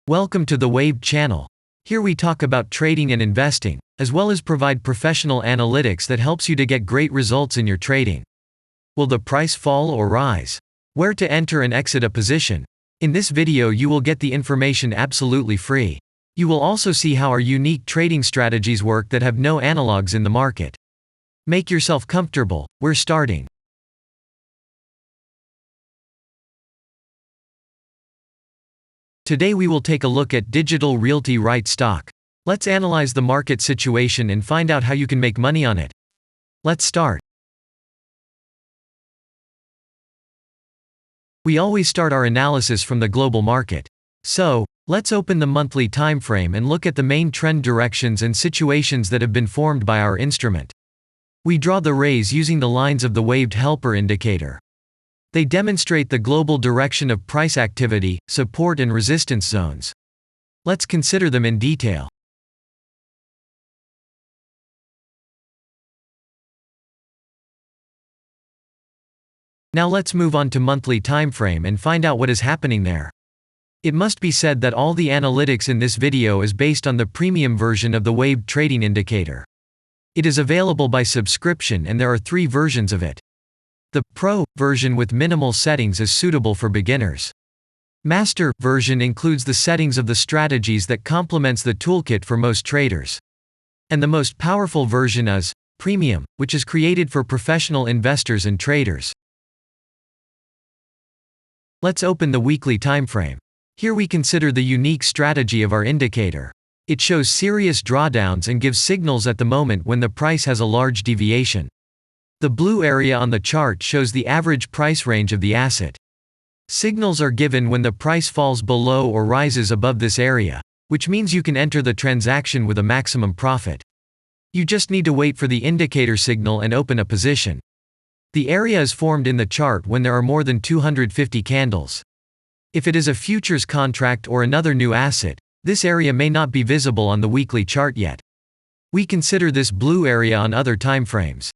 Welcome to the Waved channel. Here we talk about trading and investing, as well as provide professional analytics that helps you to get great results in your trading. Will the price fall or rise? Where to enter and exit a position? In this video you will get the information absolutely free. You will also see how our unique trading strategies work that have no analogs in the market. Make yourself comfortable, we're starting. Today we will take a look at Digital Realty REIT stock. Let's analyze the market situation and find out how you can make money on it. Let's start. We always start our analysis from the global market. So, let's open the monthly time frame and look at the main trend directions and situations that have been formed by our instrument. We draw the rays using the lines of the waved helper indicator. They demonstrate the global direction of price activity, support and resistance zones. Let's consider them in detail. Now let's move on to monthly time frame and find out what is happening there. It must be said that all the analytics in this video is based on the premium version of the waved trading indicator. It is available by subscription and there are 3 versions of it. The Pro version with minimal settings is suitable for beginners. Master version includes the settings of the strategies that complements the toolkit for most traders. And the most powerful version is Premium, which is created for professional investors and traders. Let's open the weekly time frame. Here we consider the unique strategy of our indicator. It shows serious drawdowns and gives signals at the moment when the price has a large deviation. The blue area on the chart shows the average price range of the asset. Signals are given when the price falls below or rises above this area, which means you can enter the transaction with a maximum profit. You just need to wait for the indicator signal and open a position. The area is formed in the chart when there are more than 250 candles. If it is a futures contract or another new asset, this area may not be visible on the weekly chart yet. We consider this blue area on other timeframes.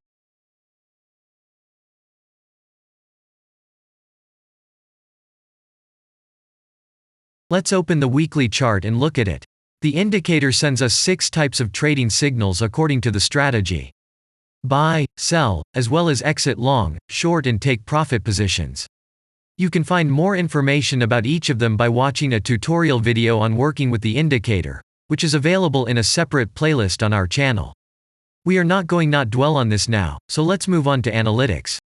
Let's open the weekly chart and look at it. The indicator sends us 6 types of trading signals according to the strategy. Buy, sell, as well as exit long, short and take profit positions. You can find more information about each of them by watching a tutorial video on working with the indicator, which is available in a separate playlist on our channel. We are not going to dwell on this now, so let's move on to analytics.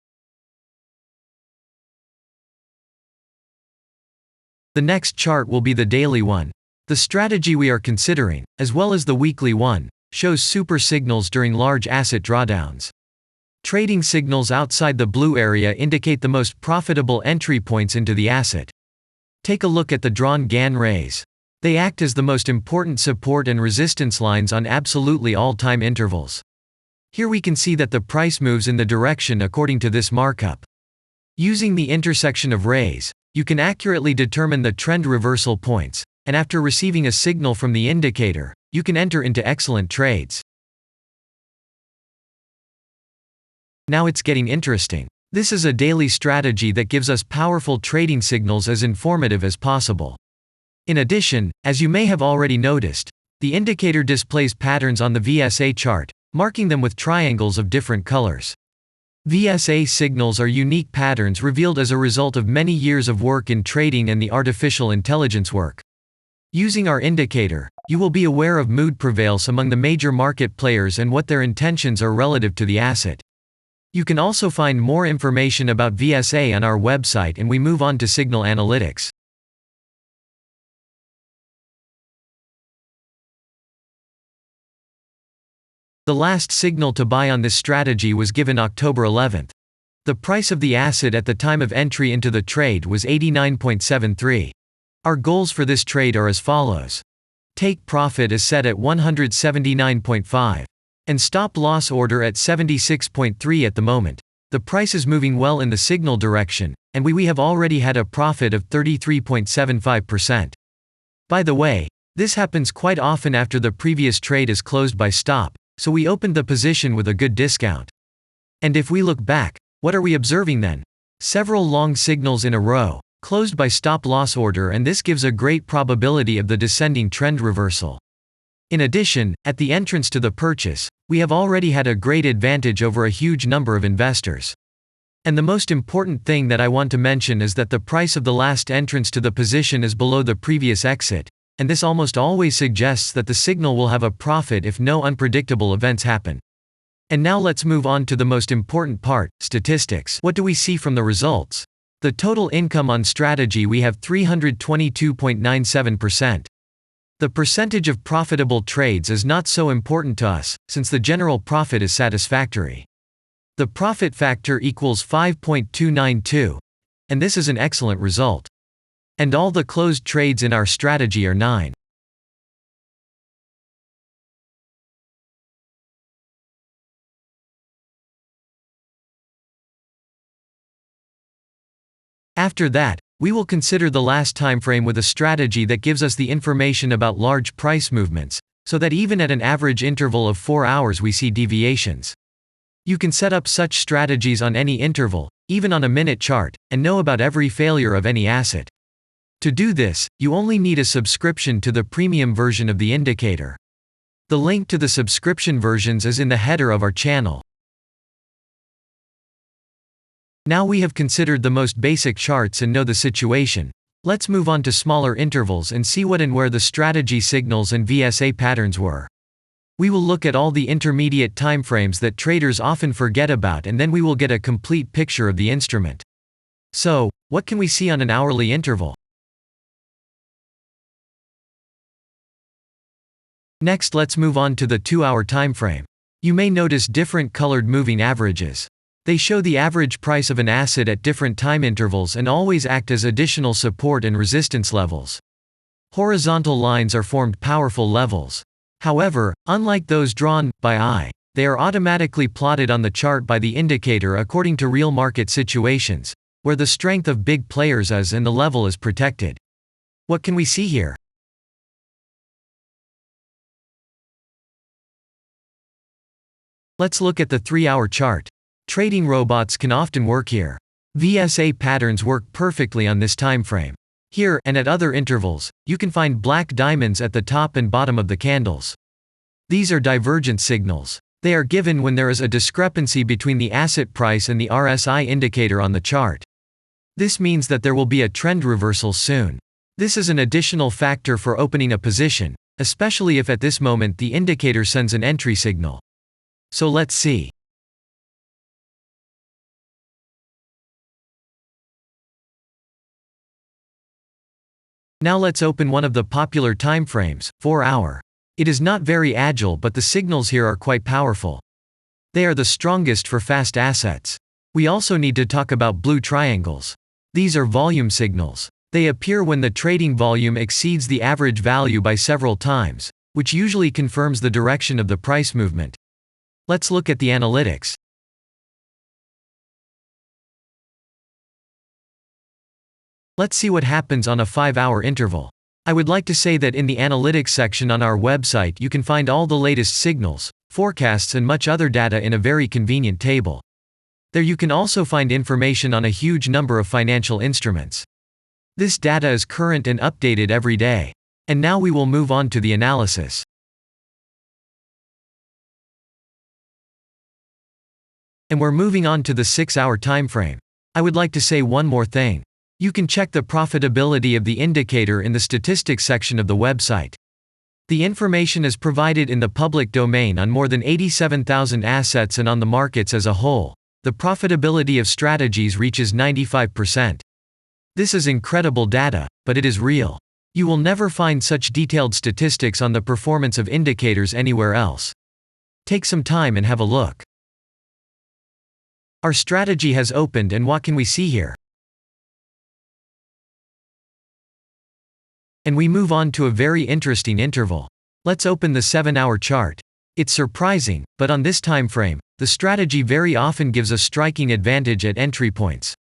The next chart will be the daily one. The strategy we are considering, as well as the weekly one, shows super signals during large asset drawdowns. Trading signals outside the blue area indicate the most profitable entry points into the asset. Take a look at the drawn GAN rays. They act as the most important support and resistance lines on absolutely all time intervals. Here we can see that the price moves in the direction according to this markup. Using the intersection of rays, you can accurately determine the trend reversal points, and after receiving a signal from the indicator, you can enter into excellent trades. Now it's getting interesting. This is a daily strategy that gives us powerful trading signals as informative as possible. In addition, as you may have already noticed, the indicator displays patterns on the VSA chart, marking them with triangles of different colors. VSA signals are unique patterns revealed as a result of many years of work in trading and the artificial intelligence work. Using our indicator, you will be aware of mood prevails among the major market players and what their intentions are relative to the asset. You can also find more information about VSA on our website, and we move on to signal analytics. The last signal to buy on this strategy was given October 11th. The price of the asset at the time of entry into the trade was 89.73. Our goals for this trade are as follows. Take profit is set at 179.5. And stop loss order at 76.3 at the moment. The price is moving well in the signal direction, and we have already had a profit of 33.75%. By the way, this happens quite often after the previous trade is closed by stop, so we opened the position with a good discount. And if we look back, what are we observing then? Several long signals in a row, closed by stop-loss order, and this gives a great probability of the descending trend reversal. In addition, at the entrance to the purchase, we have already had a great advantage over a huge number of investors. And the most important thing that I want to mention is that the price of the last entrance to the position is below the previous exit, and this almost always suggests that the signal will have a profit if no unpredictable events happen. And now let's move on to the most important part, statistics. What do we see from the results? The total income on strategy, we have 322.97%. The percentage of profitable trades is not so important to us, since the general profit is satisfactory. The profit factor equals 5.292, and this is an excellent result. And all the closed trades in our strategy are 9. After that, we will consider the last time frame with a strategy that gives us the information about large price movements, so that even at an average interval of 4 hours we see deviations. You can set up such strategies on any interval, even on a minute chart, and know about every failure of any asset. To do this, you only need a subscription to the premium version of the indicator. The link to the subscription versions is in the header of our channel. Now we have considered the most basic charts and know the situation. Let's move on to smaller intervals and see what and where the strategy signals and VSA patterns were. We will look at all the intermediate timeframes that traders often forget about, and then we will get a complete picture of the instrument. So, what can we see on an hourly interval? Next, let's move on to the 2-hour timeframe. You may notice different colored moving averages. They show the average price of an asset at different time intervals and always act as additional support and resistance levels. Horizontal lines are formed powerful levels. However, unlike those drawn by eye, they are automatically plotted on the chart by the indicator according to real market situations, where the strength of big players is and the level is protected. What can we see here? Let's look at the 3-hour chart. Trading robots can often work here. VSA patterns work perfectly on this time frame. Here, and at other intervals, you can find black diamonds at the top and bottom of the candles. These are divergent signals. They are given when there is a discrepancy between the asset price and the RSI indicator on the chart. This means that there will be a trend reversal soon. This is an additional factor for opening a position, especially if at this moment the indicator sends an entry signal. So let's see. Now let's open one of the popular timeframes, 4-hour. It is not very agile, but the signals here are quite powerful. They are the strongest for fast assets. We also need to talk about blue triangles. These are volume signals. They appear when the trading volume exceeds the average value by several times, which usually confirms the direction of the price movement. Let's look at the analytics. Let's see what happens on a 5-hour interval. I would like to say that in the analytics section on our website you can find all the latest signals, forecasts and much other data in a very convenient table. There you can also find information on a huge number of financial instruments. This data is current and updated every day. And now we will move on to the analysis. And we're moving on to the 6-hour timeframe. I would like to say one more thing. You can check the profitability of the indicator in the statistics section of the website. The information is provided in the public domain on more than 87,000 assets, and on the markets as a whole, the profitability of strategies reaches 95%. This is incredible data, but it is real. You will never find such detailed statistics on the performance of indicators anywhere else. Take some time and have a look. Our strategy has opened, and what can we see here? And we move on to a very interesting interval. Let's open the 7-hour chart. It's surprising, but on this time frame, the strategy very often gives a striking advantage at entry points.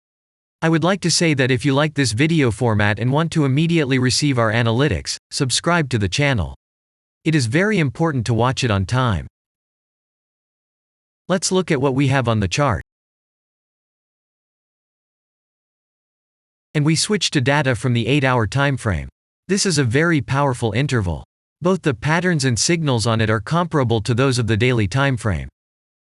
I would like to say that if you like this video format and want to immediately receive our analytics, subscribe to the channel. It is very important to watch it on time. Let's look at what we have on the chart. And we switch to data from the 8-hour timeframe. This is a very powerful interval. Both the patterns and signals on it are comparable to those of the daily timeframe.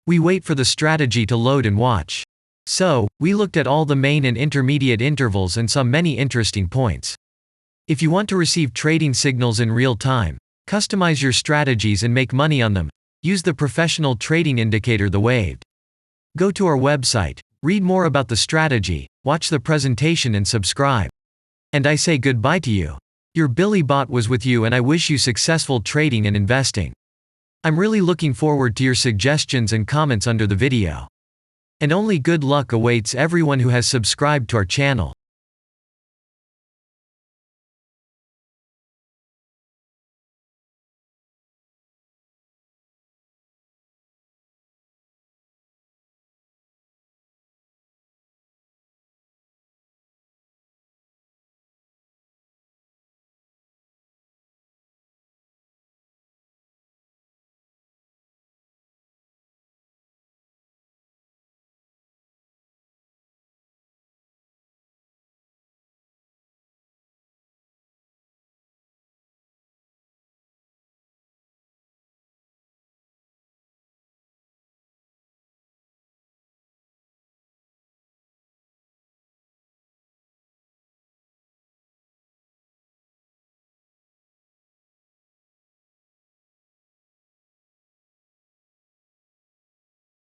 We wait for the strategy to load and watch. So, we looked at all the main and intermediate intervals and saw many interesting points. If you want to receive trading signals in real time, customize your strategies and make money on them, use the professional trading indicator The Waved. Go to our website, read more about the strategy, watch the presentation and subscribe. And I say goodbye to you. Your Billy Bot was with you and I wish you successful trading and investing. I'm really looking forward to your suggestions and comments under the video. And only good luck awaits everyone who has subscribed to our channel.